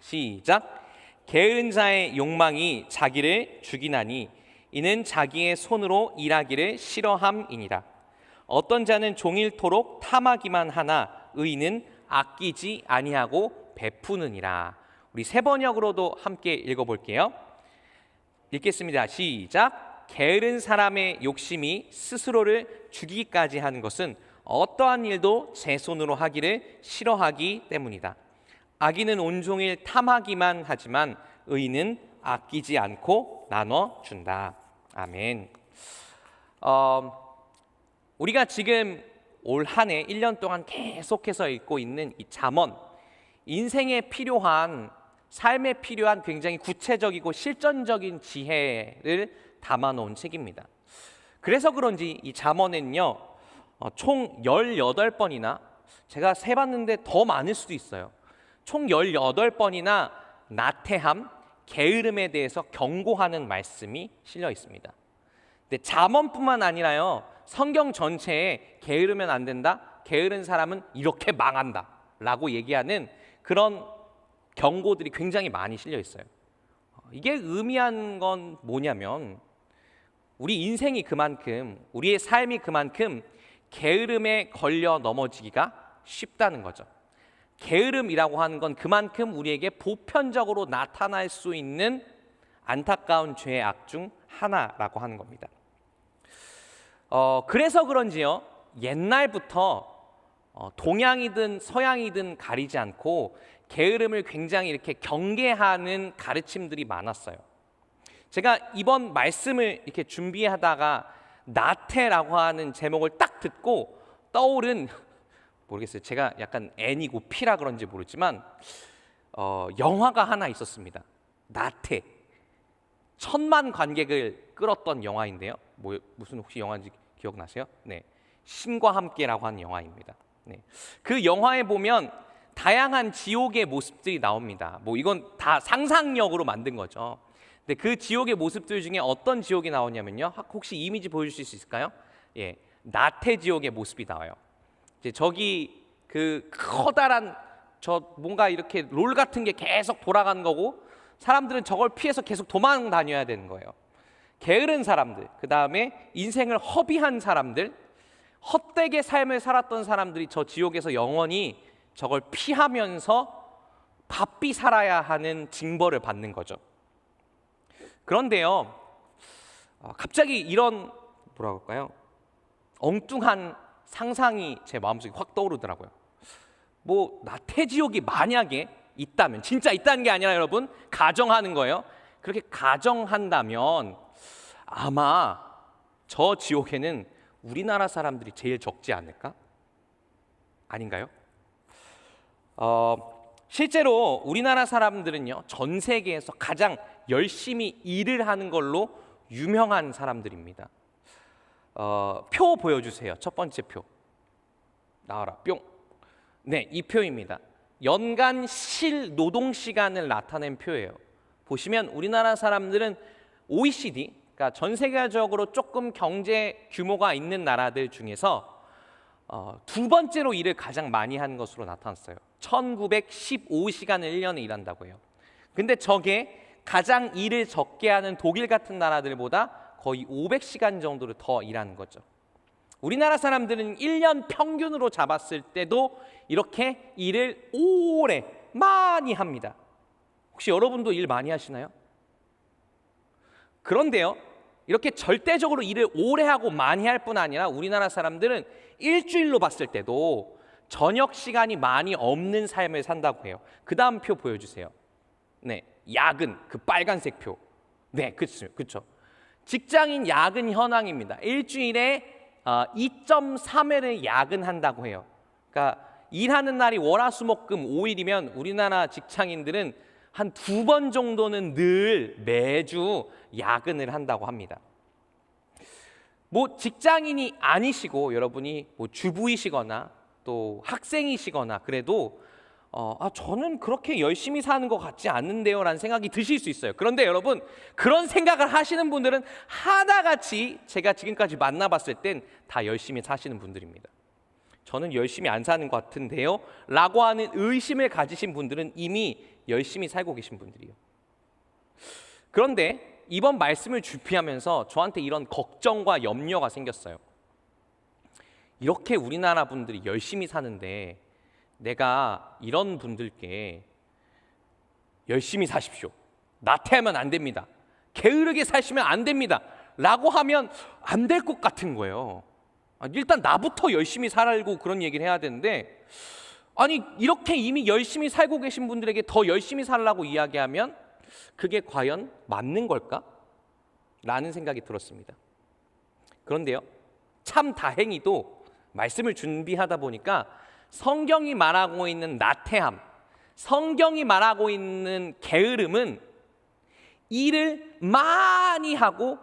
시작. 게으른 자의 욕망이 자기를 죽이나니 이는 자기의 손으로 일하기를 싫어함이니라. 어떤 자는 종일토록 탐하기만 하나 의인은 아끼지 아니하고 베푸느니라. 우리 세 번역으로도 함께 읽어볼게요. 읽겠습니다. 시작. 게으른 사람의 욕심이 스스로를 죽이기까지 하는 것은 어떠한 일도 제 손으로 하기를 싫어하기 때문이다. 악인은 온종일 탐하기만 하지만 의인은 아끼지 않고 나눠준다. 아멘. 우리가 지금 올 한 해 1년 동안 계속해서 읽고 있는 이 잠언, 인생에 필요한, 삶에 필요한 굉장히 구체적이고 실전적인 지혜를 담아놓은 책입니다. 그래서 그런지 이 잠언은요, 총 18번이나, 제가 세봤는데 더 많을 수도 있어요. 총 18번이나 나태함, 게으름에 대해서 경고하는 말씀이 실려 있습니다. 근데 잠언뿐만 아니라요, 성경 전체에 게으르면 안 된다, 게으른 사람은 이렇게 망한다 라고 얘기하는 그런 경고들이 굉장히 많이 실려 있어요. 이게 의미하는 건 뭐냐면, 우리 인생이 그만큼, 우리의 삶이 그만큼 게으름에 걸려 넘어지기가 쉽다는 거죠. 게으름이라고 하는 건 그만큼 우리에게 보편적으로 나타날 수 있는 안타까운 죄의 악 중 하나라고 하는 겁니다. 그래서 그런지요, 옛날부터 동양이든 서양이든 가리지 않고 게으름을 굉장히 이렇게 경계하는 가르침들이 많았어요. 제가 이번 말씀을 이렇게 준비하다가 나태라고 하는 제목을 딱 듣고 떠오른, 모르겠어요, 제가 약간 N이고 P라 그런지 모르지만 영화가 하나 있었습니다. 나태. 1000만 관객을 끌었던 영화인데요. 무슨 혹시 영화인지 기억나세요? 네, 신과 함께라고 하는 영화입니다. 네. 그 영화에 보면 다양한 지옥의 모습들이 나옵니다. 이건 다 상상력으로 만든 거죠. 근데 그 지옥의 모습들 중에 어떤 지옥이 나오냐면요, 혹시 이미지 보여주실 수 있을까요? 예, 나태 지옥의 모습이 나와요. 이제 저기 그 커다란 뭔가 이렇게 롤 같은 게 계속 돌아가는 거고, 사람들은 저걸 피해서 계속 도망 다녀야 되는 거예요. 게으른 사람들, 그 다음에 인생을 허비한 사람들, 헛되게 삶을 살았던 사람들이 저 지옥에서 영원히 저걸 피하면서 바삐 살아야 하는 징벌을 받는 거죠. 그런데요, 갑자기 이런 뭐라고 할까요? 엉뚱한 상상이 제 마음속에 확 떠오르더라고요. 나태지옥이 만약에 있다면, 진짜 있다는 게 아니라 여러분, 가정하는 거예요. 그렇게 가정한다면 아마 저 지옥에는 우리나라 사람들이 제일 적지 않을까? 아닌가요? 실제로 우리나라 사람들은요, 전 세계에서 가장 열심히 일을 하는 걸로 유명한 사람들입니다. 표 보여주세요. 첫 번째 표 나와라. 뿅. 네, 이 표입니다. 연간 실노동시간을 나타낸 표예요. 보시면 우리나라 사람들은 OECD, 그러니까 전 세계적으로 조금 경제 규모가 있는 나라들 중에서 두 번째로 일을 가장 많이 하는 것으로 나타났어요. 1915시간을 1년에 일한다고 해요. 근데 저게 가장 일을 적게 하는 독일 같은 나라들보다 거의 500시간 정도를 더 일하는 거죠. 우리나라 사람들은 1년 평균으로 잡았을 때도 이렇게 일을 오래 많이 합니다. 혹시 여러분도 일 많이 하시나요? 그런데요, 이렇게 절대적으로 일을 오래 하고 많이 할 뿐 아니라 우리나라 사람들은 일주일로 봤을 때도 저녁 시간이 많이 없는 삶을 산다고 해요. 그 다음 표 보여주세요. 네, 야근, 그 빨간색 표. 네, 그렇죠. 직장인 야근 현황입니다. 일주일에 2.3회를 야근한다고 해요. 그러니까 일하는 날이 월화수목금 5일이면 우리나라 직장인들은 한 2번 정도는 늘 매주 야근을 한다고 합니다. 직장인이 아니시고 여러분이 주부이시거나 또 학생이시거나 그래도 저는 그렇게 열심히 사는 것 같지 않는데요 라는 생각이 드실 수 있어요. 그런데 여러분, 그런 생각을 하시는 분들은 하나같이 제가 지금까지 만나봤을 땐 다 열심히 사시는 분들입니다. 저는 열심히 안 사는 것 같은데요 라고 하는 의심을 가지신 분들은 이미 열심히 살고 계신 분들이에요. 그런데 이번 말씀을 준비하면서 저한테 이런 걱정과 염려가 생겼어요. 이렇게 우리나라 분들이 열심히 사는데 내가 이런 분들께 열심히 사십시오, 나태하면 안 됩니다, 게으르게 사시면 안 됩니다 라고 하면 안 될 것 같은 거예요. 일단 나부터 열심히 살고 그런 얘기를 해야 되는데, 아니 이렇게 이미 열심히 살고 계신 분들에게 더 열심히 살라고 이야기하면 그게 과연 맞는 걸까? 라는 생각이 들었습니다. 그런데요, 참 다행히도 말씀을 준비하다 보니까 성경이 말하고 있는 나태함, 성경이 말하고 있는 게으름은 일을 많이 하고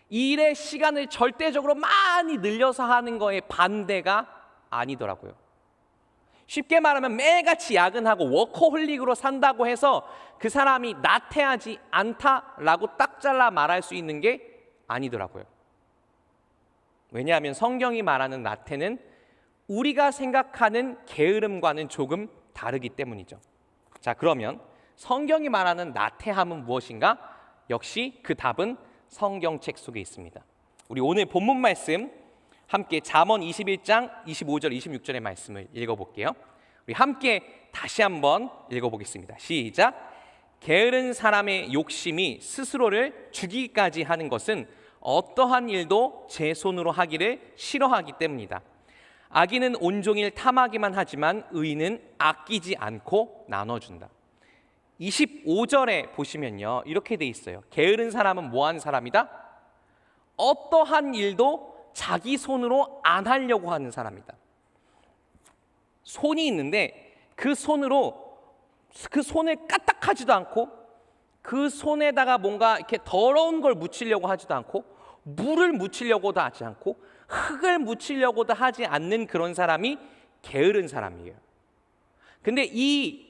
일의 시간을 절대적으로 많이 늘려서 하는 거에 반대가 아니더라고요. 쉽게 말하면 매일같이 야근하고 워커홀릭으로 산다고 해서 그 사람이 나태하지 않다라고 딱 잘라 말할 수 있는 게 아니더라고요. 왜냐하면 성경이 말하는 나태는 우리가 생각하는 게으름과는 조금 다르기 때문이죠. 자, 그러면 성경이 말하는 나태함은 무엇인가? 역시 그 답은 성경책 속에 있습니다. 우리 오늘 본문 말씀 함께 잠언 21장 25절 26절의 말씀을 읽어볼게요. 우리 함께 다시 한번 읽어보겠습니다. 시작. 게으른 사람의 욕심이 스스로를 죽이기까지 하는 것은 어떠한 일도 제 손으로 하기를 싫어하기 때문이다. 악인은 온종일 탐하기만 하지만 의인은 아끼지 않고 나눠준다. 25절에 보시면요, 이렇게 돼 있어요. 게으른 사람은 뭐하는 사람이다? 어떠한 일도 자기 손으로 안 하려고 하는 사람이다. 손이 있는데 그 손으로 그 손을 까딱하지도 않고 그 손에다가 뭔가 이렇게 더러운 걸 묻히려고 하지도 않고 물을 묻히려고도 하지 않고 흙을 묻히려고도 하지 않는 그런 사람이 게으른 사람이에요. 근데 이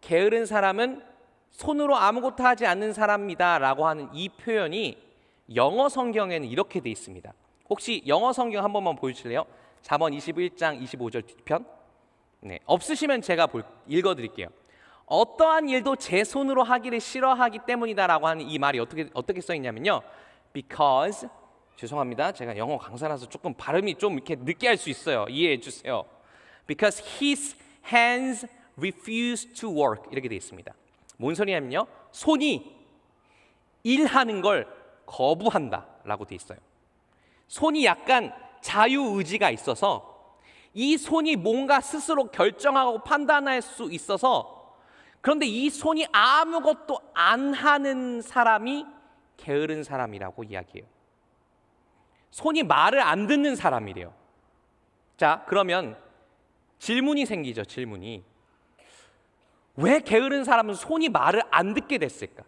게으른 사람은 손으로 아무것도 하지 않는 사람이다 라고 하는 이 표현이 영어 성경에는 이렇게 돼 있습니다. 혹시 영어 성경 한 번만 보여주실래요? 잠언 21장 25절 뒷편. 네, 없으시면 제가 읽어드릴게요. 어떠한 일도 제 손으로 하기를 싫어하기 때문이다라고 하는 이 말이 어떻게 써 있냐면요. Because, 죄송합니다, 제가 영어 강사라서 조금 발음이 좀 이렇게 느끼할 수 있어요. 이해해 주세요. Because his hands refuse to work, 이렇게 돼 있습니다. 뭔 소리냐면요, 손이 일하는 걸 거부한다라고 돼 있어요. 손이 약간 자유의지가 있어서 이 손이 뭔가 스스로 결정하고 판단할 수 있어서, 그런데 이 손이 아무것도 안 하는 사람이 게으른 사람이라고 이야기해요. 손이 말을 안 듣는 사람이래요. 자, 그러면 질문이 생기죠. 질문이. 왜 게으른 사람은 손이 말을 안 듣게 됐을까?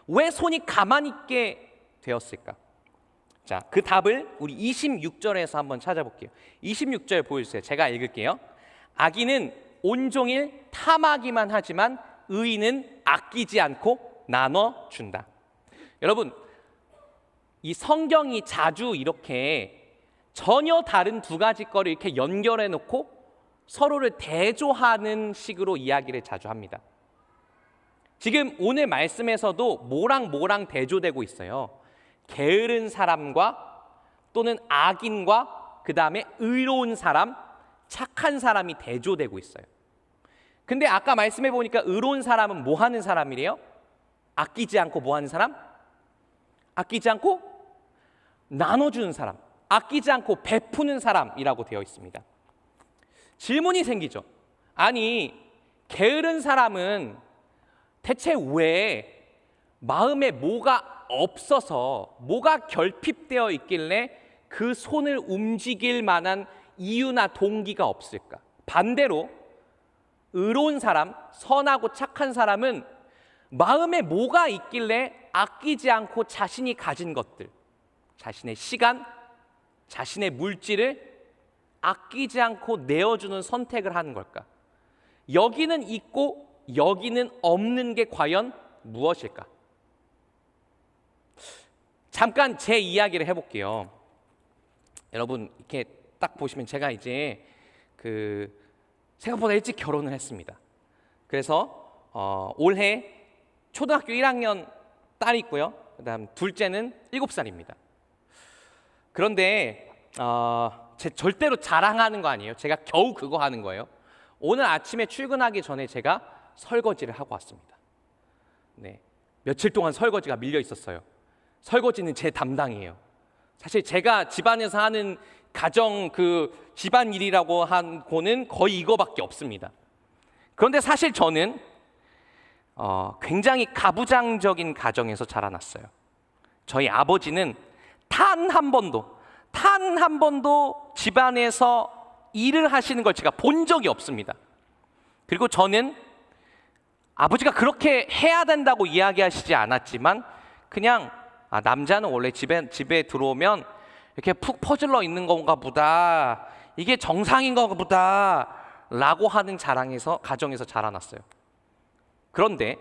왜 손이 가만히 있게 되었을까? 자, 그 답을 우리 26절에서 한번 찾아볼게요. 26절 보여주세요. 제가 읽을게요. 악인은 온종일 탐하기만 하지만 의인은 아끼지 않고 나눠준다. 여러분, 이 성경이 자주 이렇게 전혀 다른 두 가지 거를 이렇게 연결해 놓고 서로를 대조하는 식으로 이야기를 자주 합니다. 지금 오늘 말씀에서도 뭐랑 뭐랑 대조되고 있어요. 게으른 사람과 또는 악인과 그 다음에 의로운 사람, 착한 사람이 대조되고 있어요. 근데 아까 말씀해 보니까 의로운 사람은 뭐 하는 사람이래요? 아끼지 않고 뭐 하는 사람? 아끼지 않고 나눠주는 사람, 아끼지 않고 베푸는 사람이라고 되어 있습니다. 질문이 생기죠. 아니, 게으른 사람은 대체 왜 마음에 뭐가 없어서, 뭐가 결핍되어 있길래 그 손을 움직일 만한 이유나 동기가 없을까? 반대로 의로운 사람, 선하고 착한 사람은 마음에 뭐가 있길래 아끼지 않고 자신이 가진 것들, 자신의 시간, 자신의 물질을 아끼지 않고 내어주는 선택을 하는 걸까? 여기는 있고 여기는 없는 게 과연 무엇일까? 잠깐 제 이야기를 해볼게요. 여러분, 이렇게 딱 보시면 제가 이제 생각보다 일찍 결혼을 했습니다. 그래서 올해 초등학교 1학년 딸이 있고요. 그다음 둘째는 7살입니다. 그런데 제 절대로 자랑하는 거 아니에요. 제가 겨우 그거 하는 거예요. 오늘 아침에 출근하기 전에 제가 설거지를 하고 왔습니다. 네, 며칠 동안 설거지가 밀려 있었어요. 설거지는 제 담당이에요. 사실 제가 집안에서 하는 가정 집안일이라고 하고는 거의 이거밖에 없습니다. 그런데 사실 저는 굉장히 가부장적인 가정에서 자라났어요. 저희 아버지는 단 한 번도 집안에서 일을 하시는 걸 제가 본 적이 없습니다. 그리고 저는 아버지가 그렇게 해야 된다고 이야기하시지 않았지만 그냥 남자는 원래 집에 들어오면 이렇게 푹 퍼질러 있는 건가 보다, 이게 정상인 건가 보다 라고 하는 가정에서 자라났어요. 그런데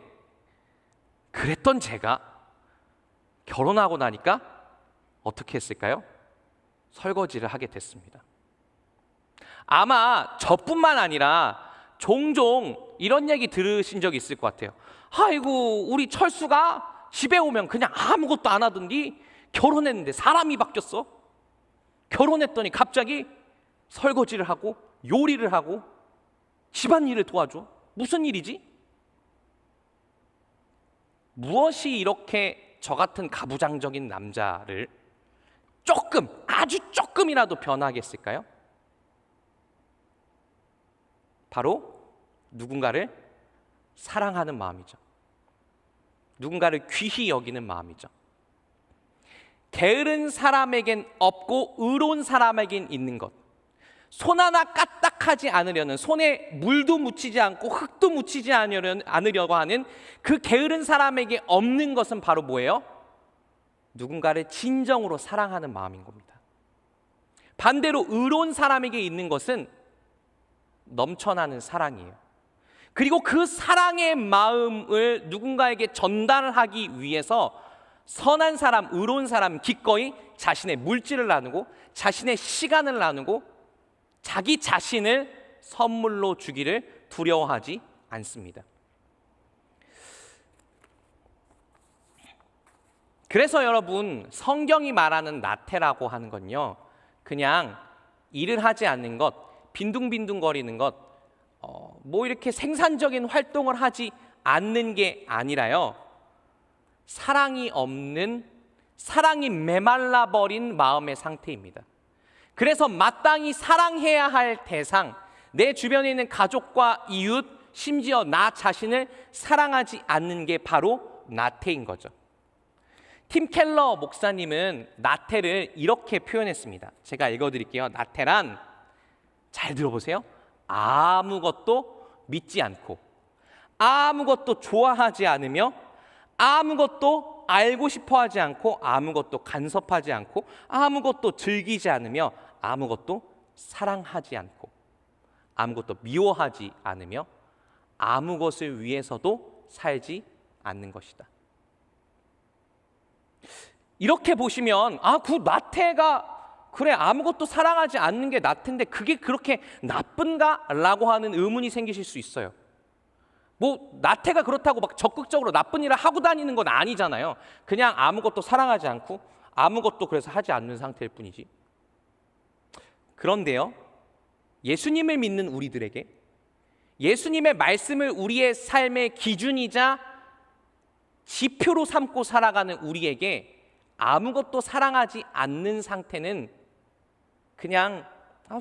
그랬던 제가 결혼하고 나니까 어떻게 했을까요? 설거지를 하게 됐습니다. 아마 저뿐만 아니라 종종 이런 얘기 들으신 적이 있을 것 같아요. 아이고, 우리 철수가 집에 오면 그냥 아무것도 안 하던디 결혼했는데 사람이 바뀌었어. 결혼했더니 갑자기 설거지를 하고 요리를 하고 집안일을 도와줘. 무슨 일이지? 무엇이 이렇게 저 같은 가부장적인 남자를 아주 조금이라도 변하게 했을까요? 바로 누군가를 사랑하는 마음이죠. 누군가를 귀히 여기는 마음이죠. 게으른 사람에겐 없고 의로운 사람에겐 있는 것. 손 하나 까딱하지 않으려는, 손에 물도 묻히지 않고 흙도 묻히지 않으려고 하는 그 게으른 사람에게 없는 것은 바로 뭐예요? 누군가를 진정으로 사랑하는 마음인 겁니다. 반대로 의로운 사람에게 있는 것은 넘쳐나는 사랑이에요. 그리고 그 사랑의 마음을 누군가에게 전달하기 위해서 선한 사람, 의로운 사람 기꺼이 자신의 물질을 나누고 자신의 시간을 나누고 자기 자신을 선물로 주기를 두려워하지 않습니다. 그래서 여러분, 성경이 말하는 나태라고 하는 건요, 그냥 일을 하지 않는 것, 빈둥빈둥거리는 것, 뭐 이렇게 생산적인 활동을 하지 않는 게 아니라요, 사랑이 없는, 사랑이 메말라 버린 마음의 상태입니다. 그래서 마땅히 사랑해야 할 대상, 내 주변에 있는 가족과 이웃, 심지어 나 자신을 사랑하지 않는 게 바로 나태인 거죠. 팀 켈러 목사님은 나태를 이렇게 표현했습니다. 제가 읽어드릴게요. 나태란, 잘 들어보세요, 아무것도 믿지 않고, 아무것도 좋아하지 않으며, 아무것도 알고 싶어하지 않고, 아무것도 간섭하지 않고, 아무것도 즐기지 않으며, 아무것도 사랑하지 않고, 아무것도 미워하지 않으며, 아무 것을 위해서도 살지 않는 것이다. 이렇게 보시면 그 나태가, 그래, 아무것도 사랑하지 않는 게 나태인데 그게 그렇게 나쁜가? 라고 하는 의문이 생기실 수 있어요. 뭐 나태가 그렇다고 막 적극적으로 나쁜 일을 하고 다니는 건 아니잖아요. 그냥 아무것도 사랑하지 않고 아무것도 그래서 하지 않는 상태일 뿐이지. 그런데요, 예수님을 믿는 우리들에게, 예수님의 말씀을 우리의 삶의 기준이자 지표로 삼고 살아가는 우리에게 아무것도 사랑하지 않는 상태는 그냥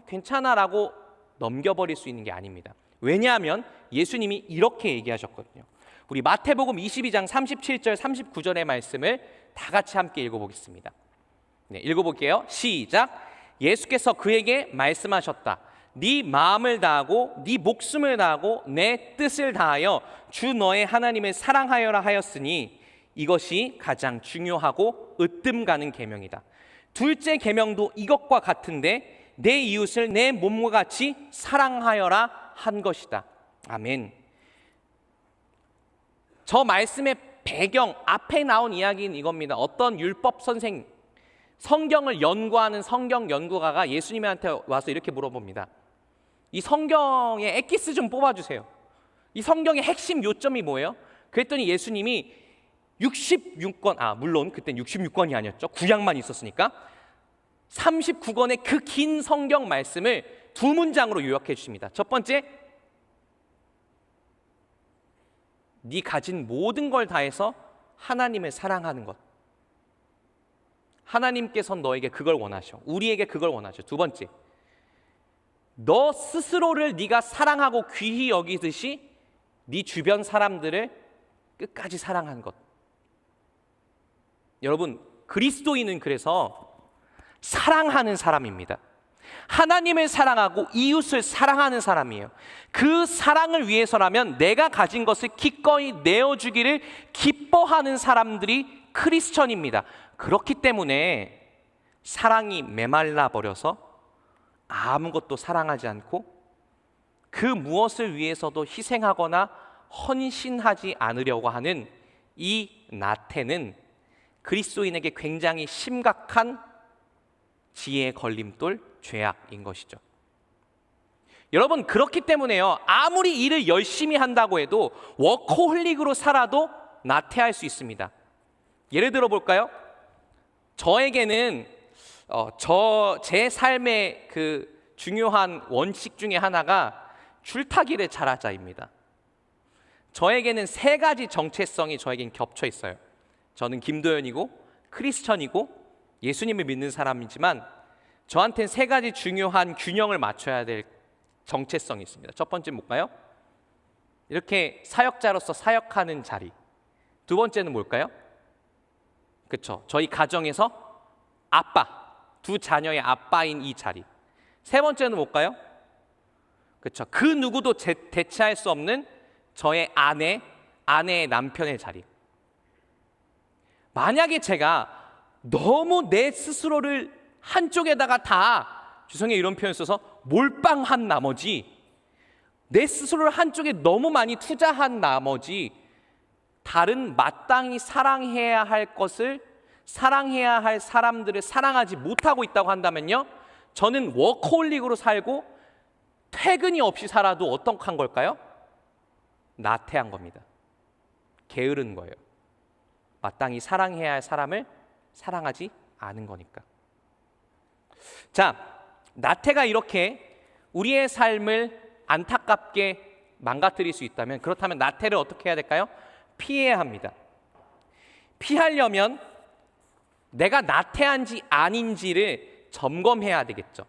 괜찮아라고 넘겨버릴 수 있는 게 아닙니다. 왜냐하면 예수님이 이렇게 얘기하셨거든요. 우리 마태복음 22장 37절 39절의 말씀을 다 같이 함께 읽어보겠습니다. 네, 읽어볼게요. 시작. 예수께서 그에게 말씀하셨다. 네 마음을 다하고 네 목숨을 다하고 내 뜻을 다하여 주 너의 하나님을 사랑하여라 하였으니 이것이 가장 중요하고 으뜸 가는 계명이다. 둘째 계명도 이것과 같은데 내 이웃을 내 몸과 같이 사랑하여라 한 것이다. 아멘. 저 말씀의 배경, 앞에 나온 이야기는 이겁니다. 어떤 율법 선생, 성경을 연구하는 성경 연구가가 예수님한테 와서 이렇게 물어봅니다. 이 성경의 엑기스 좀 뽑아주세요. 이 성경의 핵심 요점이 뭐예요? 그랬더니 예수님이 66권, 물론 그땐 66권이 아니었죠. 구약만 있었으니까 39권의 그 긴 성경 말씀을 두 문장으로 요약해 주십니다. 첫 번째, 네 가진 모든 걸 다해서 하나님을 사랑하는 것. 하나님께서 너에게 그걸 원하셔. 우리에게 그걸 원하셔. 두 번째, 너 스스로를 네가 사랑하고 귀히 여기듯이 네 주변 사람들을 끝까지 사랑하는 것. 여러분, 그리스도인은 그래서 사랑하는 사람입니다. 하나님을 사랑하고 이웃을 사랑하는 사람이에요. 그 사랑을 위해서라면 내가 가진 것을 기꺼이 내어주기를 기뻐하는 사람들이 크리스천입니다. 그렇기 때문에 사랑이 메말라 버려서 아무것도 사랑하지 않고 그 무엇을 위해서도 희생하거나 헌신하지 않으려고 하는 이 나태는 그리스도인에게 굉장히 심각한 지혜의 걸림돌, 죄악인 것이죠. 여러분, 그렇기 때문에요, 아무리 일을 열심히 한다고 해도 워커홀릭으로 살아도 나태할 수 있습니다. 예를 들어 볼까요? 저에게는 제 삶의 그 중요한 원칙 중에 하나가 줄타기를 잘하자입니다. 저에게는 세 가지 정체성이 저에겐 겹쳐 있어요. 저는 김도연이고 크리스천이고 예수님을 믿는 사람이지만 저한테는 세 가지 중요한 균형을 맞춰야 될 정체성이 있습니다. 첫 번째는 뭘까요? 이렇게 사역자로서 사역하는 자리. 두 번째는 뭘까요? 그렇죠. 저희 가정에서 아빠, 두 자녀의 아빠인 이 자리. 세 번째는 뭘까요? 그렇죠. 그 누구도 대체할 수 없는 저의 아내의 남편의 자리. 만약에 제가 너무 내 스스로를 한쪽에다가 다, 죄송해요 이런 표현 써서, 몰빵한 나머지, 내 스스로를 한쪽에 너무 많이 투자한 나머지 다른 마땅히 사랑해야 할 것을, 사랑해야 할 사람들을 사랑하지 못하고 있다고 한다면요, 저는 워커홀릭으로 살고 퇴근이 없이 살아도 어떡한 걸까요? 나태한 겁니다. 게으른 거예요. 마땅히 사랑해야 할 사람을 사랑하지 않은 거니까. 자, 나태가 이렇게 우리의 삶을 안타깝게 망가뜨릴 수 있다면, 그렇다면 나태를 어떻게 해야 될까요? 피해야 합니다. 피하려면 내가 나태한지 아닌지를 점검해야 되겠죠.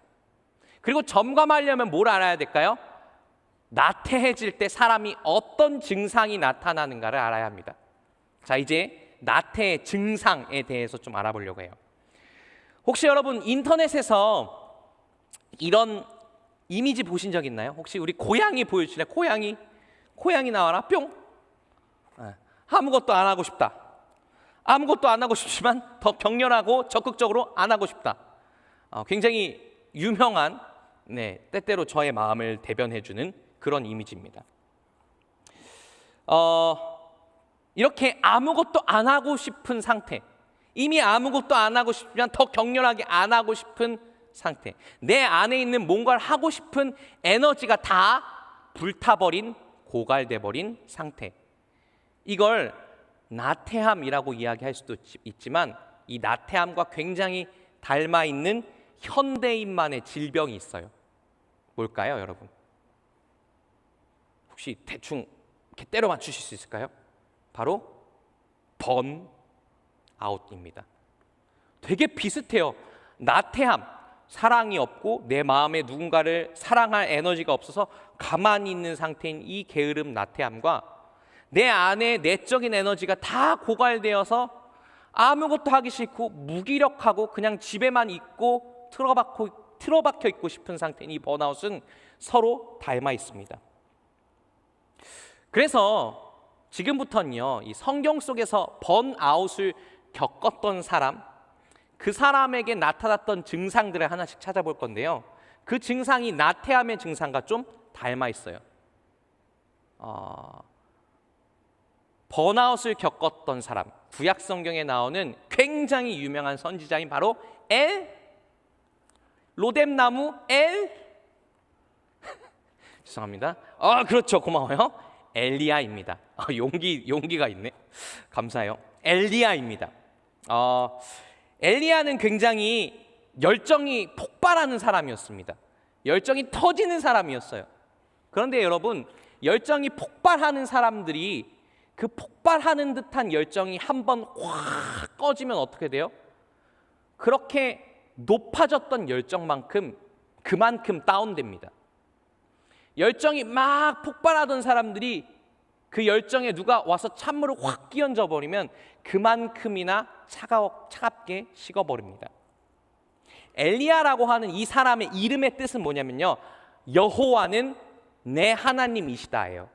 그리고 점검하려면 뭘 알아야 될까요? 나태해질 때 사람이 어떤 증상이 나타나는가를 알아야 합니다. 자, 이제 나태의 증상에 대해서 좀 알아보려고 해요. 혹시 여러분 인터넷에서 이런 이미지 보신 적 있나요? 혹시 우리 고양이 보여주실래요? 고양이 나와라 뿅. 아무것도 안 하고 싶다. 아무것도 안 하고 싶지만 더 격렬하고 적극적으로 안 하고 싶다. 굉장히 유명한, 때때로 저의 마음을 대변해주는 그런 이미지입니다. 이렇게 아무것도 안 하고 싶은 상태, 이미 아무것도 안 하고 싶지만 더 격렬하게 안 하고 싶은 상태, 내 안에 있는 뭔가를 하고 싶은 에너지가 다 불타버린, 고갈돼버린 상태, 이걸 나태함이라고 이야기할 수도 있지만 이 나태함과 굉장히 닮아있는 현대인만의 질병이 있어요. 뭘까요, 여러분? 혹시 대충 이렇게 때려 맞추실 수 있을까요? 바로 번아웃입니다. 되게 비슷해요. 나태함, 사랑이 없고 내 마음에 누군가를 사랑할 에너지가 없어서 가만히 있는 상태인 이 게으름, 나태함과 내 안에 내적인 에너지가 다 고갈되어서 아무것도 하기 싫고 무기력하고 그냥 집에만 있고 틀어박혀 있고 싶은 상태인 이 번아웃은 서로 닮아 있습니다. 그래서 지금부터는요, 이 성경 속에서 번아웃을 겪었던 사람, 그 사람에게 나타났던 증상들을 하나씩 찾아볼 건데요, 그 증상이 나태함의 증상과 좀 닮아 있어요. 번아웃을 겪었던 사람, 구약 성경에 나오는 굉장히 유명한 선지자인 바로 로뎀나무 죄송합니다. 그렇죠, 고마워요. 엘리야입니다. 용기가 있네. 감사해요. 엘리야입니다. 엘리야는 굉장히 열정이 폭발하는 사람이었습니다. 열정이 터지는 사람이었어요. 그런데 여러분, 열정이 폭발하는 사람들이 그 폭발하는 듯한 열정이 한번 확 꺼지면 어떻게 돼요? 그렇게 높아졌던 열정만큼 그만큼 다운됩니다. 열정이 막 폭발하던 사람들이 그 열정에 누가 와서 찬물을 확 끼얹어 버리면 그만큼이나 차갑게 식어버립니다. 엘리야라고 하는 이 사람의 이름의 뜻은 뭐냐면요, 여호와는 내 하나님이시다예요.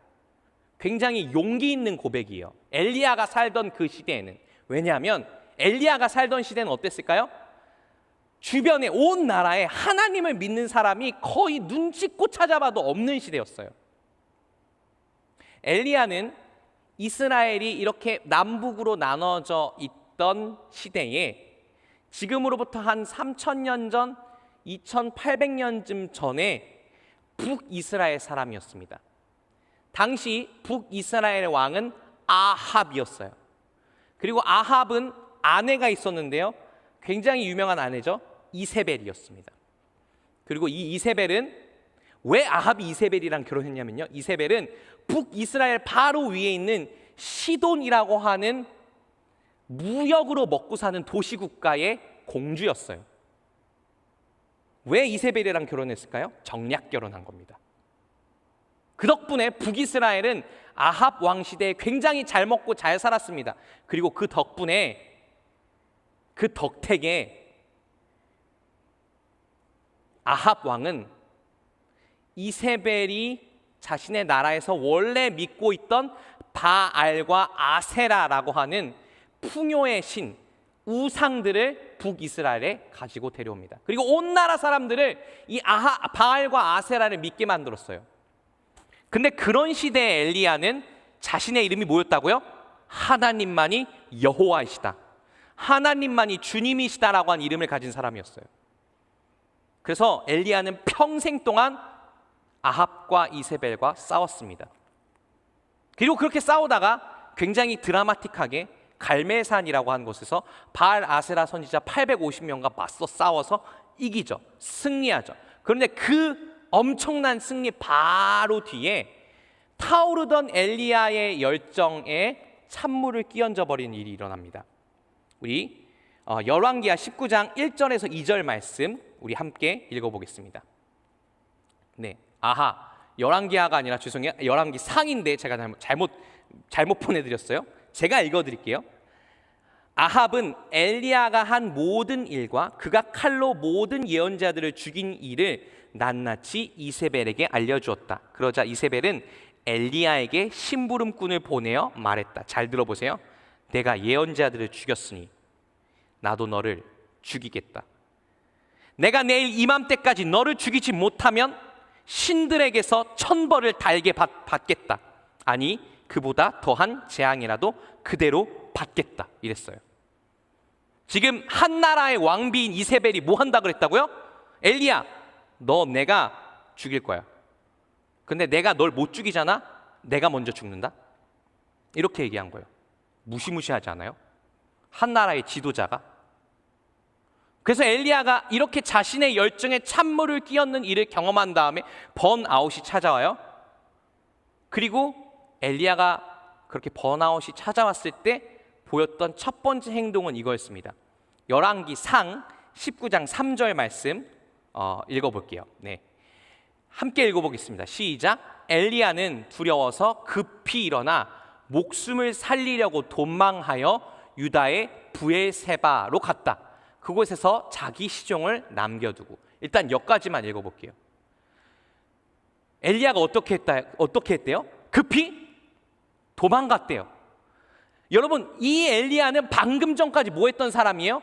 굉장히 용기 있는 고백이에요. 엘리야가 살던 그 시대에는. 왜냐하면 엘리야가 살던 시대는 어땠을까요? 주변에 온 나라에 하나님을 믿는 사람이 거의 눈 찍고 찾아봐도 없는 시대였어요. 엘리야는 이스라엘이 이렇게 남북으로 나눠져 있던 시대에 지금으로부터 한 3,000년 전, 2,800년쯤 전에 북이스라엘 사람이었습니다. 당시 북이스라엘의 왕은 아합이었어요. 그리고 아합은 아내가 있었는데요, 굉장히 유명한 아내죠. 이세벨이었습니다. 그리고 이 이세벨은 왜 아합이 이세벨이랑 결혼했냐면요, 이세벨은 북이스라엘 바로 위에 있는 시돈이라고 하는 무역으로 먹고 사는 도시국가의 공주였어요. 왜 이세벨이랑 결혼했을까요? 정략 결혼한 겁니다. 그 덕분에 북이스라엘은 아합 왕 시대에 굉장히 잘 먹고 잘 살았습니다. 그리고 그 덕분에, 그 덕택에 아합 왕은 이세벨이 자신의 나라에서 원래 믿고 있던 바알과 아세라라고 하는 풍요의 신, 우상들을 북이스라엘에 가지고 데려옵니다. 그리고 온 나라 사람들을 이 바알과 아세라를 믿게 만들었어요. 근데 그런 시대의 엘리야는 자신의 이름이 뭐였다고요? 하나님만이 여호와이시다, 하나님만이 주님이시다라고 한 이름을 가진 사람이었어요. 그래서 엘리야는 평생 동안 아합과 이세벨과 싸웠습니다. 그리고 그렇게 싸우다가 굉장히 드라마틱하게 갈멜산이라고 하는 곳에서 바알 아세라 선지자 850명과 맞서 싸워서 이기죠. 승리하죠. 그런데 그 엄청난 승리 바로 뒤에 타오르던 엘리야의 열정에 찬물을 끼얹어 버린 일이 일어납니다. 우리 열왕기하 19장 1절에서 2절 말씀 우리 함께 읽어보겠습니다. 네, 열왕기하가 아니라 죄송해요, 열왕기 상인데 제가 잘못 보내드렸어요. 제가 읽어드릴게요. 아합은 엘리야가 한 모든 일과 그가 칼로 모든 예언자들을 죽인 일을 낱낱이 이세벨에게 알려주었다. 그러자 이세벨은 엘리야에게 심부름꾼을 보내어 말했다. 잘 들어보세요. 내가 예언자들을 죽였으니 나도 너를 죽이겠다. 내가 내일 이맘때까지 너를 죽이지 못하면 신들에게서 천벌을 달게 받겠다. 아니 그보다 더한 재앙이라도 그대로 받겠다. 이랬어요. 지금 한 나라의 왕비인 이세벨이 뭐 한다 그랬다고요? 엘리야, 너 내가 죽일 거야. 근데 내가 널 못 죽이잖아? 내가 먼저 죽는다? 이렇게 얘기한 거예요. 무시무시하지 않아요? 한 나라의 지도자가. 그래서 엘리야가 이렇게 자신의 열정에 찬물을 끼얹는 일을 경험한 다음에 번아웃이 찾아와요. 그리고 엘리야가 그렇게 번아웃이 찾아왔을 때 보였던 첫 번째 행동은 이거였습니다. 열왕기 상 19장 3절 말씀 읽어볼게요. 네, 함께 읽어보겠습니다. 시작. 엘리야는 두려워서 급히 일어나 목숨을 살리려고 도망하여 유다의 브엘세바로 갔다. 그곳에서 자기 시종을 남겨두고. 일단 여기까지만 읽어볼게요. 엘리야가 어떻게 했대요? 급히 도망갔대요. 여러분, 이 엘리야는 방금 전까지 뭐 했던 사람이에요?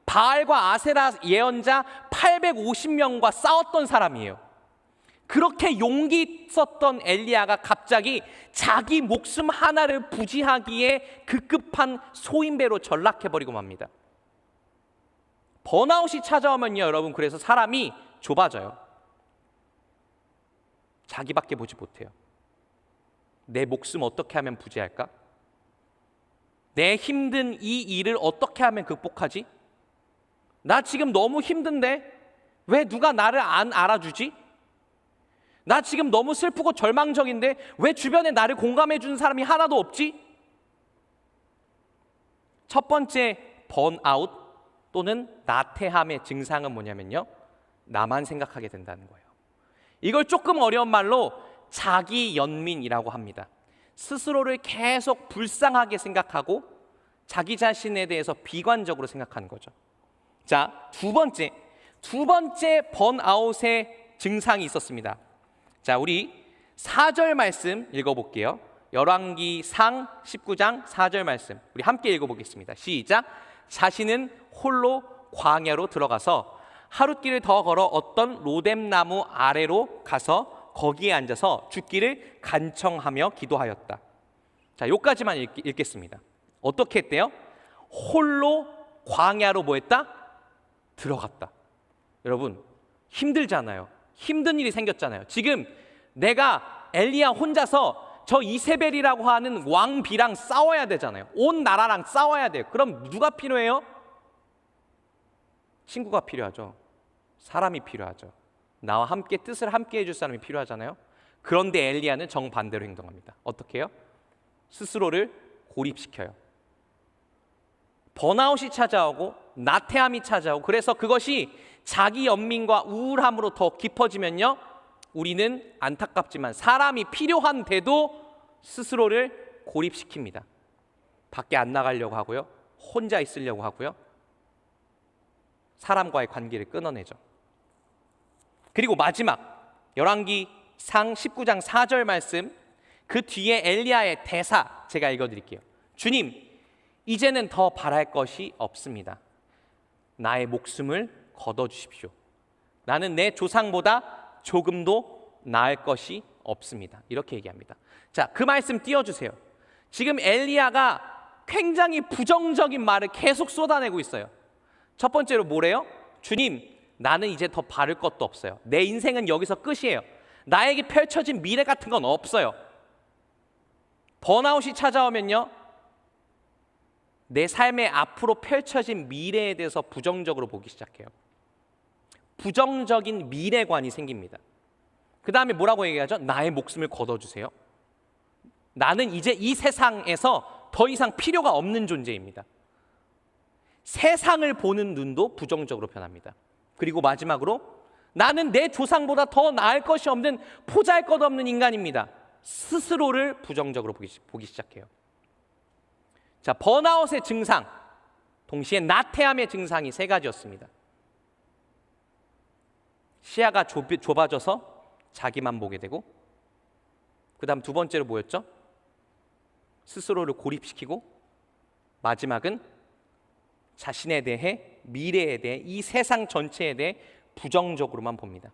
바알과 아세라 예언자 850명과 싸웠던 사람이에요. 그렇게 용기 있었던 엘리야가 갑자기 자기 목숨 하나를 부지하기에 급급한 소인배로 전락해버리고 맙니다. 번아웃이 찾아오면요, 여러분, 그래서 사람이 좁아져요. 자기밖에 보지 못해요. 내 목숨 어떻게 하면 부지할까? 내 힘든 이 일을 어떻게 하면 극복하지? 나 지금 너무 힘든데 왜 누가 나를 안 알아주지? 나 지금 너무 슬프고 절망적인데 왜 주변에 나를 공감해 주는 사람이 하나도 없지? 첫 번째 번아웃 또는 나태함의 증상은 뭐냐면요, 나만 생각하게 된다는 거예요. 이걸 조금 어려운 말로 자기 연민이라고 합니다. 스스로를 계속 불쌍하게 생각하고 자기 자신에 대해서 비관적으로 생각하는 거죠. 자, 두 번째 번아웃의 증상이 있었습니다. 자, 우리 4절 말씀 읽어볼게요. 열왕기상 19장 4절 말씀 우리 함께 읽어보겠습니다. 시작. 자신은 홀로 광야로 들어가서 하룻길을 더 걸어 어떤 로뎀나무 아래로 가서 거기에 앉아서 죽기를 간청하며 기도하였다. 자, 여기까지만 읽겠습니다. 어떻게 했대요? 홀로 광야로 뭐 했다? 들어갔다. 여러분, 힘들잖아요. 힘든 일이 생겼잖아요. 지금 내가 엘리야 혼자서 저 이세벨이라고 하는 왕비랑 싸워야 되잖아요. 온 나라랑 싸워야 돼요. 그럼 누가 필요해요? 친구가 필요하죠. 사람이 필요하죠. 나와 함께 뜻을 함께 해줄 사람이 필요하잖아요. 그런데 엘리야는 정반대로 행동합니다. 어떻게 해요? 스스로를 고립시켜요. 번아웃이 찾아오고 나태함이 찾아오고, 그래서 그것이 자기 연민과 우울함으로 더 깊어지면요, 우리는 안타깝지만 사람이 필요한데도 스스로를 고립시킵니다. 밖에 안 나가려고 하고요, 혼자 있으려고 하고요, 사람과의 관계를 끊어내죠. 그리고 마지막 열왕기상 19장 4절 말씀, 그 뒤에 엘리야의 대사 제가 읽어드릴게요. 주님, 이제는 더 바랄 것이 없습니다. 나의 목숨을 거둬주십시오. 나는 내 조상보다 조금도 나을 것이 없습니다. 이렇게 얘기합니다. 자, 그 말씀 띄워주세요. 지금 엘리야가 굉장히 부정적인 말을 계속 쏟아내고 있어요. 첫 번째로 뭐래요? 주님, 나는 이제 더 바를 것도 없어요. 내 인생은 여기서 끝이에요. 나에게 펼쳐진 미래 같은 건 없어요. 번아웃이 찾아오면요, 내 삶의 앞으로 펼쳐진 미래에 대해서 부정적으로 보기 시작해요. 부정적인 미래관이 생깁니다. 그 다음에 뭐라고 얘기하죠? 나의 목숨을 거둬주세요. 나는 이제 이 세상에서 더 이상 필요가 없는 존재입니다. 세상을 보는 눈도 부정적으로 변합니다. 그리고 마지막으로 나는 내 조상보다 더 나을 것이 없는 보잘것없는 인간입니다. 스스로를 부정적으로 보기 시작해요. 자, 번아웃의 증상, 동시에 나태함의 증상이 세 가지였습니다. 시야가 좁아져서 자기만 보게 되고, 그 다음 두 번째로 뭐였죠? 스스로를 고립시키고, 마지막은 자신에 대해, 미래에 대해, 이 세상 전체에 대해 부정적으로만 봅니다.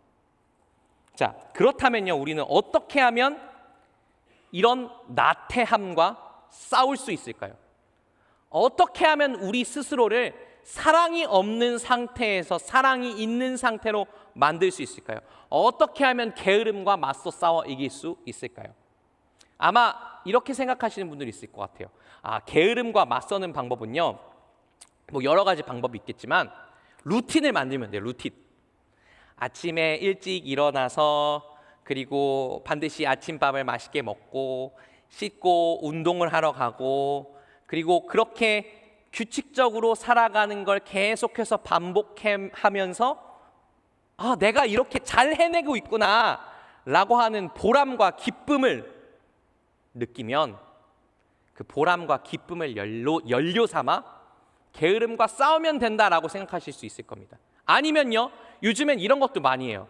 자, 그렇다면요, 우리는 어떻게 하면 이런 나태함과 싸울 수 있을까요? 어떻게 하면 우리 스스로를 사랑이 없는 상태에서 사랑이 있는 상태로 만들 수 있을까요? 어떻게 하면 게으름과 맞서 싸워 이길 수 있을까요? 아마 이렇게 생각하시는 분들이 있을 것 같아요. 아, 게으름과 맞서는 방법은요, 뭐 여러 가지 방법이 있겠지만 루틴을 만들면 돼요. 루틴. 아침에 일찍 일어나서, 그리고 반드시 아침밥을 맛있게 먹고 씻고 운동을 하러 가고, 그리고 그렇게 규칙적으로 살아가는 걸 계속해서 반복하면서 아, 내가 이렇게 잘 해내고 있구나 라고 하는 보람과 기쁨을 느끼면 그 보람과 기쁨을 연료 삼아 게으름과 싸우면 된다라고 생각하실 수 있을 겁니다. 아니면요, 요즘엔 이런 것도 많이 해요.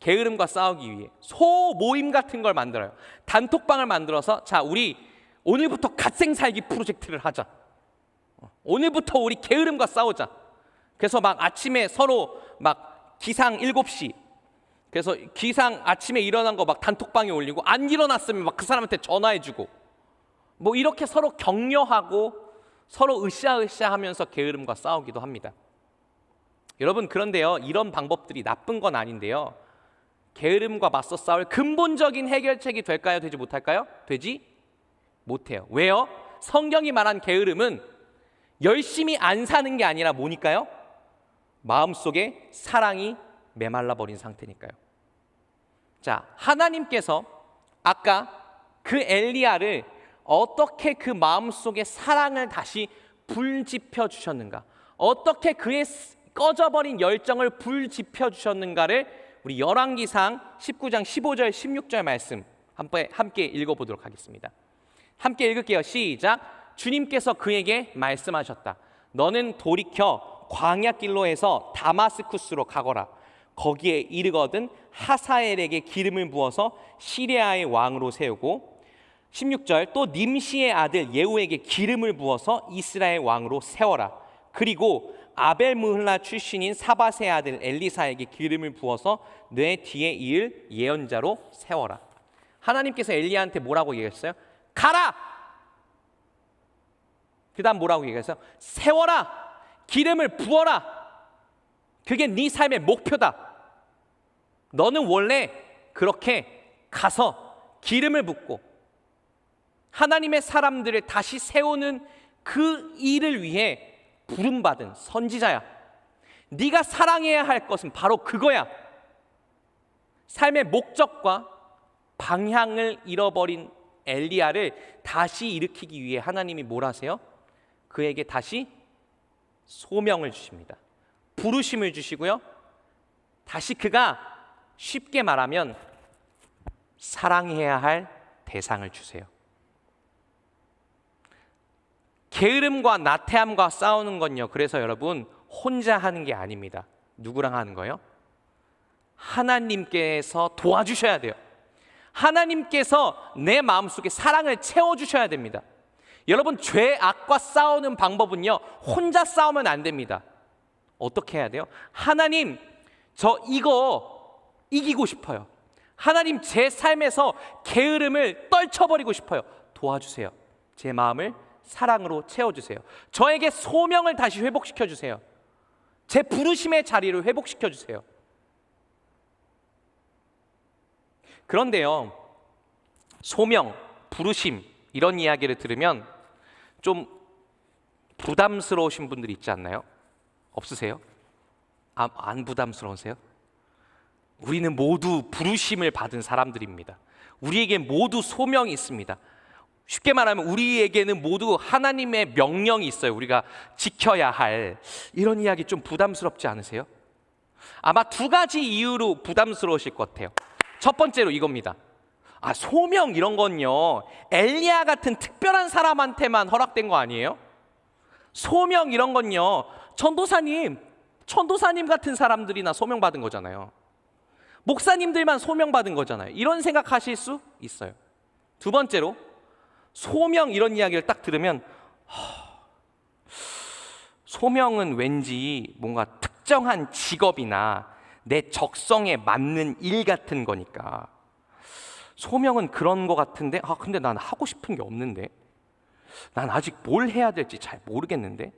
게으름과 싸우기 위해 소모임 같은 걸 만들어요. 단톡방을 만들어서, 자, 우리 오늘부터 갓생 살기 프로젝트를 하자. 오늘부터 우리 게으름과 싸우자. 그래서 막 아침에 서로 막 기상 7시, 그래서 기상 아침에 일어난 거 막 단톡방에 올리고, 안 일어났으면 막 그 사람한테 전화해주고, 뭐 이렇게 서로 격려하고 서로 으쌰으쌰 하면서 게으름과 싸우기도 합니다. 여러분, 그런데요, 이런 방법들이 나쁜 건 아닌데요, 게으름과 맞서 싸울 근본적인 해결책이 될까요? 되지 못할까요? 되지 못해요. 왜요? 성경이 말한 게으름은 열심히 안 사는 게 아니라 뭐니까요? 마음속에 사랑이 메말라 버린 상태니까요. 자, 하나님께서 아까 그 엘리야를 어떻게 그 마음속에 사랑을 다시 불지펴 주셨는가, 어떻게 그의 꺼져버린 열정을 불지펴 주셨는가를 우리 열왕기상 19장 15절 16절 말씀 함께 읽어보도록 하겠습니다. 함께 읽을게요. 시작. 주님께서 그에게 말씀하셨다. 너는 돌이켜 광야길로에서 다마스쿠스로 가거라. 거기에 이르거든 하사엘에게 기름을 부어서 시리아의 왕으로 세우고 16절 또 님시의 아들 예후에게 기름을 부어서 이스라엘 왕으로 세워라. 그리고 아벨무흘라 출신인 사밧의 아들 엘리사에게 기름을 부어서 내 뒤에 이을 예언자로 세워라. 하나님께서 엘리야한테 뭐라고 얘기했어요? 가라! 그 다음 뭐라고 얘기했어요? 세워라! 기름을 부어라! 그게 네 삶의 목표다. 너는 원래 그렇게 가서 기름을 붓고 하나님의 사람들을 다시 세우는 그 일을 위해 부름받은 선지자야. 네가 사랑해야 할 것은 바로 그거야. 삶의 목적과 방향을 잃어버린 엘리야를 다시 일으키기 위해 하나님이 뭘 하세요? 그에게 다시 소명을 주십니다. 부르심을 주시고요. 다시 그가 쉽게 말하면 사랑해야 할 대상을 주세요. 게으름과 나태함과 싸우는 건요, 그래서 여러분 혼자 하는 게 아닙니다. 누구랑 하는 거예요? 하나님께서 도와주셔야 돼요. 하나님께서 내 마음속에 사랑을 채워주셔야 됩니다. 여러분, 죄악과 싸우는 방법은요, 혼자 싸우면 안 됩니다. 어떻게 해야 돼요? 하나님, 저 이거 이기고 싶어요. 하나님, 제 삶에서 게으름을 떨쳐버리고 싶어요. 도와주세요. 제 마음을 사랑으로 채워주세요. 저에게 소명을 다시 회복시켜주세요. 제 부르심의 자리를 회복시켜주세요. 그런데요, 소명, 부르심 이런 이야기를 들으면 좀 부담스러우신 분들이 있지 않나요? 없으세요? 안 부담스러우세요? 우리는 모두 부르심을 받은 사람들입니다. 우리에게 모두 소명이 있습니다. 쉽게 말하면 우리에게는 모두 하나님의 명령이 있어요. 우리가 지켜야 할. 이런 이야기 좀 부담스럽지 않으세요? 아마 두 가지 이유로 부담스러우실 것 같아요. 첫 번째로 이겁니다. 소명 이런 건요, 엘리야 같은 특별한 사람한테만 허락된 거 아니에요? 소명 이런 건요, 전도사님 같은 사람들이나 소명받은 거잖아요. 목사님들만 소명받은 거잖아요. 이런 생각하실 수 있어요. 두 번째로, 소명 이런 이야기를 딱 들으면 소명은 왠지 뭔가 특정한 직업이나 내 적성에 맞는 일 같은 거니까, 소명은 그런 거 같은데 근데 난 하고 싶은 게 없는데, 난 아직 뭘 해야 될지 잘 모르겠는데,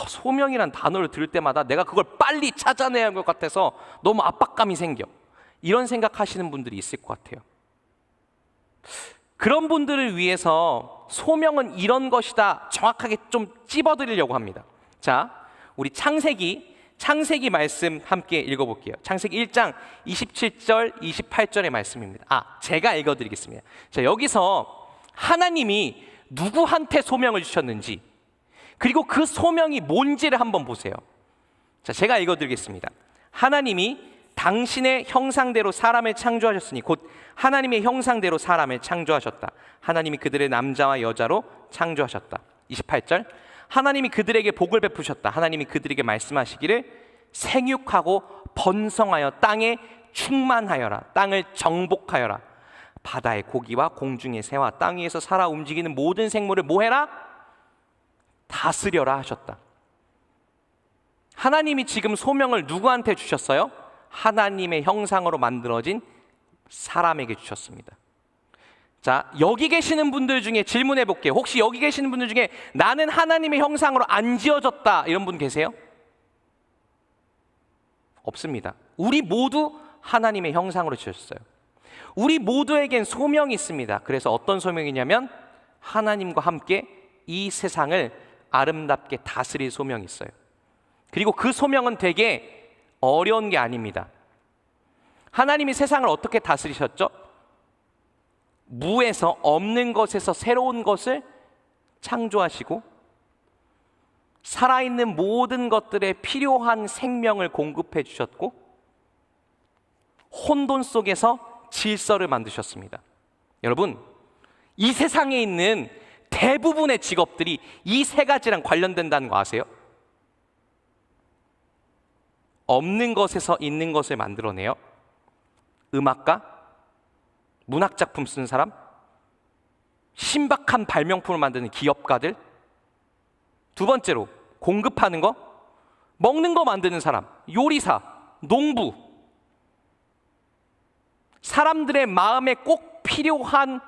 소명이란 단어를 들을 때마다 내가 그걸 빨리 찾아내야 할 것 같아서 너무 압박감이 생겨. 이런 생각하시는 분들이 있을 것 같아요. 그런 분들을 위해서 소명은 이런 것이다 정확하게 좀 찝어드리려고 합니다. 자, 우리 창세기 말씀 함께 읽어볼게요. 창세기 1장 27절 28절의 말씀입니다. 제가 읽어드리겠습니다. 자, 여기서 하나님이 누구한테 소명을 주셨는지, 그리고 그 소명이 뭔지를 한번 보세요. 자, 제가 읽어드리겠습니다. 하나님이 당신의 형상대로 사람을 창조하셨으니 곧 하나님의 형상대로 사람을 창조하셨다. 하나님이 그들의 남자와 여자로 창조하셨다. 28절 하나님이 그들에게 복을 베푸셨다. 하나님이 그들에게 말씀하시기를 생육하고 번성하여 땅에 충만하여라. 땅을 정복하여라. 바다의 고기와 공중의 새와 땅 위에서 살아 움직이는 모든 생물을 뭐해라? 다스려라 하셨다. 하나님이 지금 소명을 누구한테 주셨어요? 하나님의 형상으로 만들어진 사람에게 주셨습니다. 자, 여기 계시는 분들 중에 질문해 볼게요. 혹시 여기 계시는 분들 중에 나는 하나님의 형상으로 안 지어졌다 이런 분 계세요? 없습니다. 우리 모두 하나님의 형상으로 지으셨어요. 우리 모두에겐 소명이 있습니다. 그래서 어떤 소명이냐면 하나님과 함께 이 세상을 아름답게 다스릴 소명이 있어요. 그리고 그 소명은 되게 어려운 게 아닙니다. 하나님이 세상을 어떻게 다스리셨죠? 무에서, 없는 것에서 새로운 것을 창조하시고 살아있는 모든 것들에 필요한 생명을 공급해 주셨고 혼돈 속에서 질서를 만드셨습니다. 여러분, 이 세상에 있는 대부분의 직업들이 이 세 가지랑 관련된다는 거 아세요? 없는 것에서 있는 것을 만들어내요. 음악가, 문학작품 쓰는 사람, 신박한 발명품을 만드는 기업가들, 두 번째로 공급하는 거, 먹는 거 만드는 사람, 요리사, 농부, 사람들의 마음에 꼭 필요한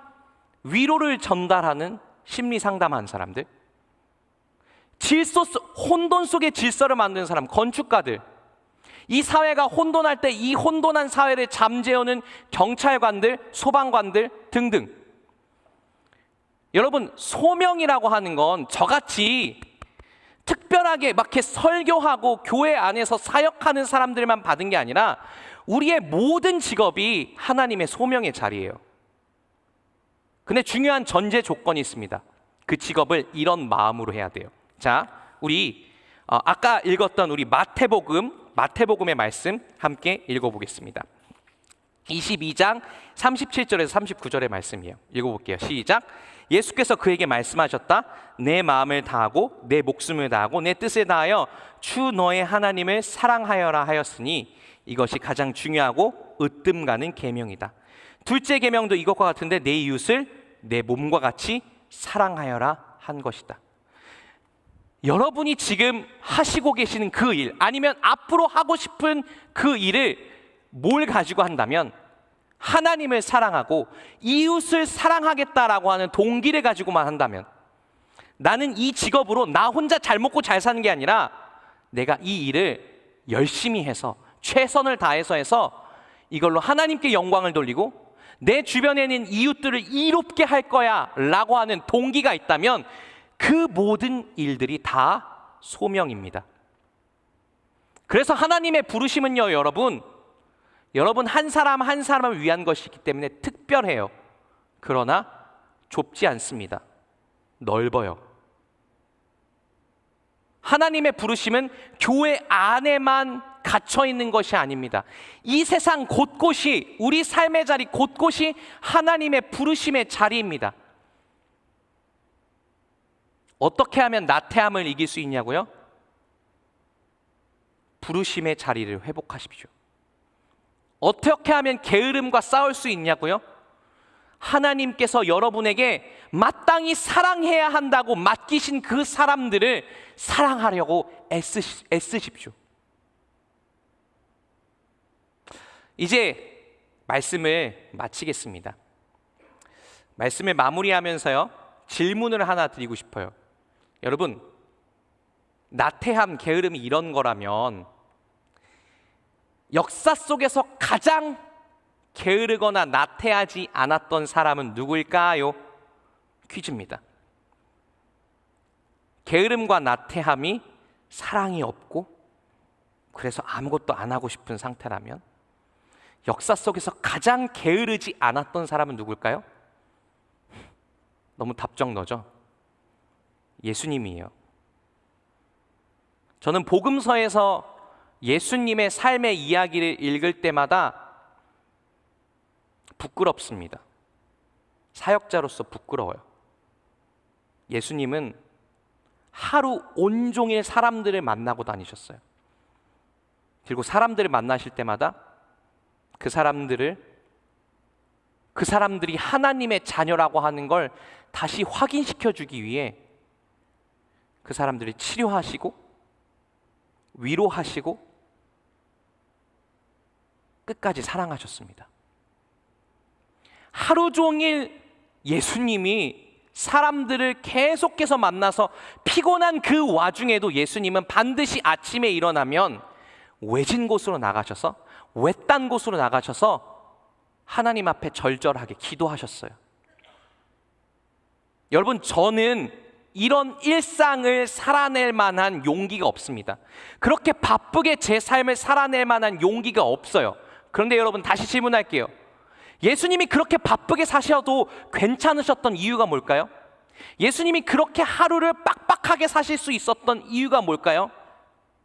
위로를 전달하는 심리 상담하는 사람들, 혼돈 속의 질서를 만드는 사람, 건축가들, 이 사회가 혼돈할 때 이 혼돈한 사회를 잠재우는 경찰관들, 소방관들 등등. 여러분, 소명이라고 하는 건 저같이 특별하게 막 이렇게 설교하고 교회 안에서 사역하는 사람들만 받은 게 아니라 우리의 모든 직업이 하나님의 소명의 자리예요. 근데 중요한 전제 조건이 있습니다. 그 직업을 이런 마음으로 해야 돼요. 자, 우리 아까 읽었던 우리 마태복음의 말씀 함께 읽어보겠습니다. 22장 37절에서 39절의 말씀이에요. 읽어볼게요. 시작. 예수께서 그에게 말씀하셨다. 내 마음을 다하고 내 목숨을 다하고 내 뜻을 다하여 주 너의 하나님을 사랑하여라 하였으니 이것이 가장 중요하고 으뜸 가는 계명이다. 둘째 계명도 이것과 같은데 내 이웃을 내 몸과 같이 사랑하여라 한 것이다. 여러분이 지금 하시고 계시는 그 일, 아니면 앞으로 하고 싶은 그 일을 뭘 가지고 한다면 하나님을 사랑하고 이웃을 사랑하겠다라고 하는 동기를 가지고만 한다면, 나는 이 직업으로 나 혼자 잘 먹고 잘 사는 게 아니라 내가 이 일을 열심히 해서 최선을 다해서 해서 이걸로 하나님께 영광을 돌리고 내 주변에 있는 이웃들을 이롭게 할 거야 라고 하는 동기가 있다면 그 모든 일들이 다 소명입니다. 그래서 하나님의 부르심은요, 여러분 한 사람 한 사람을 위한 것이기 때문에 특별해요. 그러나 좁지 않습니다. 넓어요. 하나님의 부르심은 교회 안에만 갇혀 있는 것이 아닙니다. 이 세상 곳곳이, 우리 삶의 자리 곳곳이 하나님의 부르심의 자리입니다. 어떻게 하면 나태함을 이길 수 있냐고요? 부르심의 자리를 회복하십시오. 어떻게 하면 게으름과 싸울 수 있냐고요? 하나님께서 여러분에게 마땅히 사랑해야 한다고 맡기신 그 사람들을 사랑하려고 애쓰십시오. 이제 말씀을 마치겠습니다. 말씀을 마무리하면서요, 질문을 하나 드리고 싶어요. 여러분, 나태함, 게으름이 이런 거라면 역사 속에서 가장 게으르거나 나태하지 않았던 사람은 누구일까요? 퀴즈입니다. 게으름과 나태함이 사랑이 없고 그래서 아무것도 안 하고 싶은 상태라면 역사 속에서 가장 게으르지 않았던 사람은 누굴까요? 너무 답정너죠? 예수님이에요. 저는 복음서에서 예수님의 삶의 이야기를 읽을 때마다 부끄럽습니다. 사역자로서 부끄러워요. 예수님은 하루 온종일 사람들을 만나고 다니셨어요. 그리고 사람들을 만나실 때마다 그 사람들이 하나님의 자녀라고 하는 걸 다시 확인시켜 주기 위해 그 사람들을 치료하시고 위로하시고 끝까지 사랑하셨습니다. 하루 종일 예수님이 사람들을 계속해서 만나서 피곤한 그 와중에도 예수님은 반드시 아침에 일어나면 외진 곳으로 나가셔서 외딴 곳으로 나가셔서 하나님 앞에 절절하게 기도하셨어요. 여러분, 저는 이런 일상을 살아낼 만한 용기가 없습니다. 그렇게 바쁘게 제 삶을 살아낼 만한 용기가 없어요. 그런데 여러분, 다시 질문할게요. 예수님이 그렇게 바쁘게 사셔도 괜찮으셨던 이유가 뭘까요? 예수님이 그렇게 하루를 빡빡하게 사실 수 있었던 이유가 뭘까요?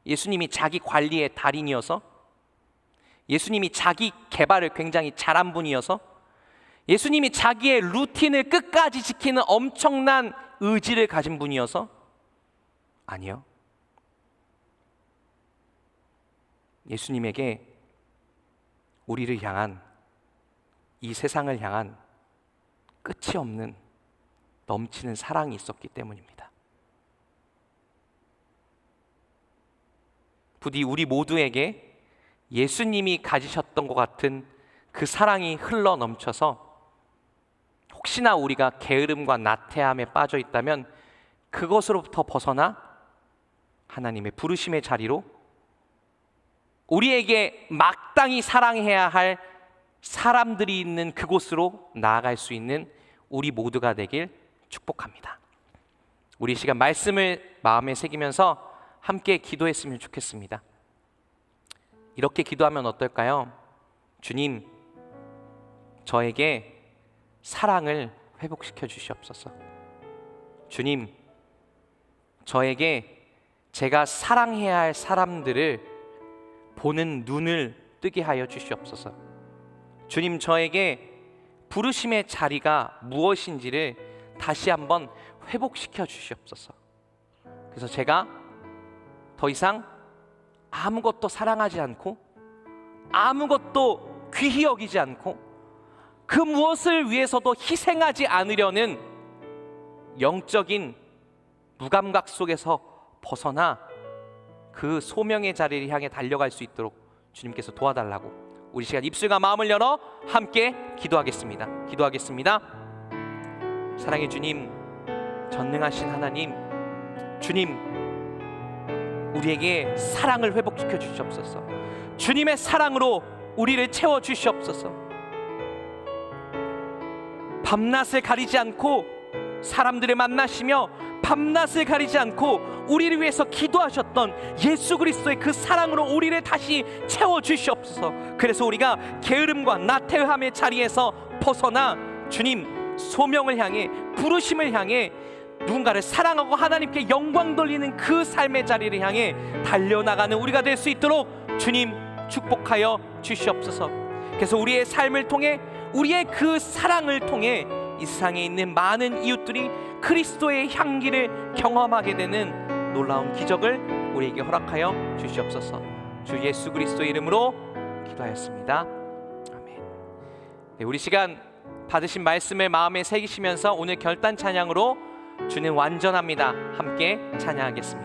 예수님이 자기 관리의 달인이어서? 예수님이 자기 개발을 굉장히 잘한 분이어서? 예수님이 자기의 루틴을 끝까지 지키는 엄청난 의지를 가진 분이어서? 아니요. 예수님에게 우리를 향한, 이 세상을 향한 끝이 없는 넘치는 사랑이 있었기 때문입니다. 부디 우리 모두에게 예수님이 가지셨던 것 같은 그 사랑이 흘러 넘쳐서 혹시나 우리가 게으름과 나태함에 빠져 있다면 그것으로부터 벗어나 하나님의 부르심의 자리로, 우리에게 마땅히 사랑해야 할 사람들이 있는 그곳으로 나아갈 수 있는 우리 모두가 되길 축복합니다. 우리 시간 말씀을 마음에 새기면서 함께 기도했으면 좋겠습니다. 이렇게 기도하면 어떨까요? 주님, 저에게 사랑을 회복시켜 주시옵소서. 주님, 저에게 제가 사랑해야 할 사람들을 보는 눈을 뜨게 하여 주시옵소서. 주님, 저에게 부르심의 자리가 무엇인지를 다시 한번 회복시켜 주시옵소서. 그래서 제가 더 이상 아무것도 사랑하지 않고 아무것도 귀히 여기지 않고 그 무엇을 위해서도 희생하지 않으려는 영적인 무감각 속에서 벗어나 그 소명의 자리를 향해 달려갈 수 있도록 주님께서 도와달라고, 우리 시간 입술과 마음을 열어 함께 기도하겠습니다. 기도하겠습니다. 사랑의 주님, 전능하신 하나님, 주님, 우리에게 사랑을 회복시켜 주시옵소서. 주님의 사랑으로 우리를 채워 주시옵소서. 밤낮을 가리지 않고 사람들을 만나시며 밤낮을 가리지 않고 우리를 위해서 기도하셨던 예수 그리스도의 그 사랑으로 우리를 다시 채워 주시옵소서. 그래서 우리가 게으름과 나태함의 자리에서 벗어나 주님 소명을 향해, 부르심을 향해, 누군가를 사랑하고 하나님께 영광 돌리는 그 삶의 자리를 향해 달려나가는 우리가 될 수 있도록 주님 축복하여 주시옵소서. 그래서 우리의 삶을 통해, 우리의 그 사랑을 통해 이 세상에 있는 많은 이웃들이 그리스도의 향기를 경험하게 되는 놀라운 기적을 우리에게 허락하여 주시옵소서. 주 예수 그리스도의 이름으로 기도하였습니다. 아멘. 네, 우리 시간 받으신 말씀을 마음에 새기시면서 오늘 결단 찬양으로 주는 완전합니다 함께 찬양하겠습니다.